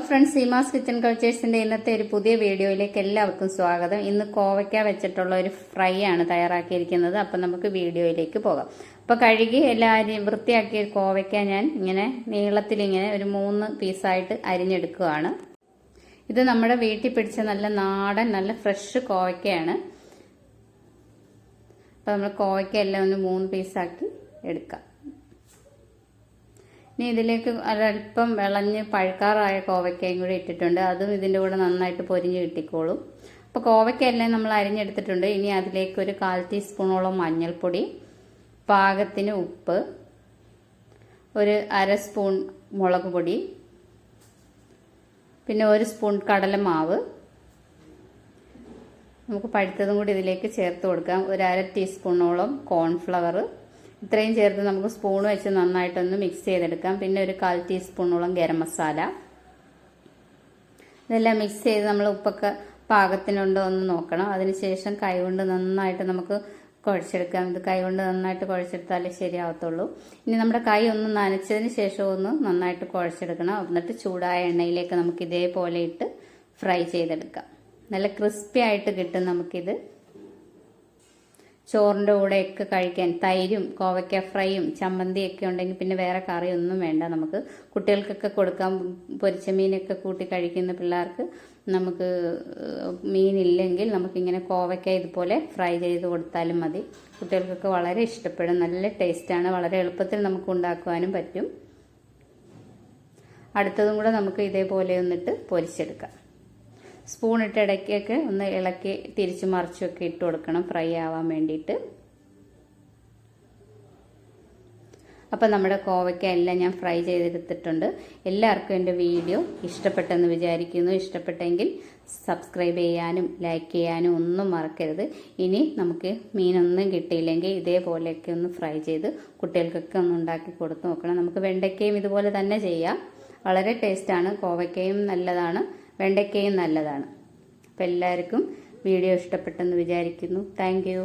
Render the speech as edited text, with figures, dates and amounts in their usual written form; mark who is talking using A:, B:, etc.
A: Friends, Seemas kitchen കൾച്ചേഴ്സിന്റെ ഇന്നത്തെ ഒരു പുതിയ വീഡിയോയിലേക്ക് എല്ലാവർക്കും സ്വാഗതം. ഇന്ന് കോവയ്ക്ക വെച്ചിട്ടുള്ള ഒരു ഫ്രൈ ആണ് തയ്യാറാക്കിയിരിക്കുന്നത്. അപ്പം നമുക്ക് വീഡിയോയിലേക്ക് പോകാം. അപ്പോൾ കഴുകി എല്ലാവരും വൃത്തിയാക്കിയ കോവയ്ക്ക ഞാൻ ഇങ്ങനെ നീളത്തിൽ ഇങ്ങനെ ഒരു 3 പീസായിട്ട് അരിഞ്ഞെടുക്കുകയാണ്. ഇത് നമ്മുടെ വീട്ടിൽ പിടിച്ച നല്ല നാടൻ നല്ല ഫ്രഷ് കോവയ്ക്കയാണ്. അപ്പോൾ നമ്മൾ കോവയ്ക്ക എല്ലാം ഒന്ന് 3 പീസാക്കി എടുക്കാം. ഇനി ഇതിലേക്ക് ഒരല്പം വിളഞ്ഞ് പഴുക്കാറായ കോവയ്ക്കയും കൂടി ഇട്ടിട്ടുണ്ട്. അതും ഇതിൻ്റെ കൂടെ നന്നായിട്ട് പൊരിഞ്ഞ് കിട്ടിക്കോളും. അപ്പോൾ കോവയ്ക്കയെല്ലാം നമ്മൾ അരിഞ്ഞെടുത്തിട്ടുണ്ട്. ഇനി അതിലേക്ക് ഒരു 1/4 ടീസ്പൂണോളം മഞ്ഞൾപ്പൊടി, പാകത്തിന് ഉപ്പ്, ഒരു 1/2 സ്പൂൺ മുളക് പൊടി, പിന്നെ 1 സ്പൂൺ കടലമാവ്, നമുക്ക് പഴുത്തതും കൂടി ഇതിലേക്ക് ചേർത്ത് കൊടുക്കാം. ഒരു 1/2 ടീസ്പൂണോളം കോൺഫ്ലവർ, ഇത്രയും ചേർത്ത് നമുക്ക് സ്പൂൺ വെച്ച് നന്നായിട്ടൊന്ന് മിക്സ് ചെയ്തെടുക്കാം. പിന്നെ ഒരു 1/4 ടീസ്പൂണോളം ഗരം മസാല. ഇതെല്ലാം മിക്സ് ചെയ്ത് നമ്മൾ ഉപ്പൊക്കെ പാകത്തിനുണ്ടോ എന്ന് നോക്കണം. അതിനുശേഷം കൈകൊണ്ട് നന്നായിട്ട് നമുക്ക് കുഴച്ചെടുക്കാം. ഇത് കൈകൊണ്ട് നന്നായിട്ട് കുഴച്ചെടുത്താലേ ശരിയാവത്തുള്ളൂ. ഇനി നമ്മുടെ കൈ ഒന്ന് നനച്ചതിന് ശേഷം ഒന്ന് നന്നായിട്ട് കുഴച്ചെടുക്കണം. എന്നിട്ട് ചൂടായ എണ്ണയിലേക്ക് നമുക്ക് ഇതേപോലെ ഇട്ട് ഫ്രൈ ചെയ്തെടുക്കാം. നല്ല ക്രിസ്പി ആയിട്ട് കിട്ടും. നമുക്കിത് ചോറിൻ്റെ കൂടെയൊക്കെ കഴിക്കാൻ തൈരും കോവയ്ക്ക ഫ്രൈയും ചമ്മന്തിയൊക്കെ ഉണ്ടെങ്കിൽ പിന്നെ വേറെ കറിയൊന്നും വേണ്ട. നമുക്ക് കുട്ടികൾക്കൊക്കെ കൊടുക്കാം. പൊരിച്ച മീനൊക്കെ കൂട്ടി കഴിക്കുന്ന പിള്ളേർക്ക് നമുക്ക് മീനില്ലെങ്കിൽ നമുക്കിങ്ങനെ കോവയ്ക്ക ഇതുപോലെ ഫ്രൈ ചെയ്ത് കൊടുത്താലും മതി. കുട്ടികൾക്കൊക്കെ വളരെ ഇഷ്ടപ്പെടും. നല്ല ടേസ്റ്റാണ്. വളരെ എളുപ്പത്തിൽ നമുക്ക് ഉണ്ടാക്കുവാനും പറ്റും. അടുത്തതും കൂടെ നമുക്ക് ഇതേപോലെ ഒന്നിട്ട് പൊരിച്ചെടുക്കാം. സ്പൂണിട്ട് ഇടയ്ക്കൊക്കെ ഒന്ന് ഇളക്കി തിരിച്ചു മറിച്ചൊക്കെ ഇട്ട് കൊടുക്കണം ഫ്രൈ ആവാൻ വേണ്ടിയിട്ട്. അപ്പം നമ്മുടെ കോവയ്ക്ക എല്ലാം ഞാൻ ഫ്രൈ ചെയ്തെടുത്തിട്ടുണ്ട്. എല്ലാവർക്കും എൻ്റെ വീഡിയോ ഇഷ്ടപ്പെട്ടെന്ന് വിചാരിക്കുന്നു. ഇഷ്ടപ്പെട്ടെങ്കിൽ സബ്സ്ക്രൈബ് ചെയ്യാനും ലൈക്ക് ചെയ്യാനും ഒന്നും മറക്കരുത്. ഇനി നമുക്ക് മീനൊന്നും കിട്ടിയില്ലെങ്കിൽ ഇതേപോലെയൊക്കെ ഒന്ന് ഫ്രൈ ചെയ്ത് കുട്ടികൾക്കൊക്കെ ഒന്ന് ഉണ്ടാക്കി കൊടുത്ത് നോക്കണം. നമുക്ക് വെണ്ടയ്ക്കയും ഇതുപോലെ തന്നെ ചെയ്യാം. വളരെ ടേസ്റ്റാണ്. കോവയ്ക്കയും നല്ലതാണ്, വെണ്ടയ്ക്കയും നല്ലതാണ്. അപ്പോൾ എല്ലാവർക്കും വീഡിയോ ഇഷ്ടപ്പെട്ടെന്ന് വിചാരിക്കുന്നു. Thank you.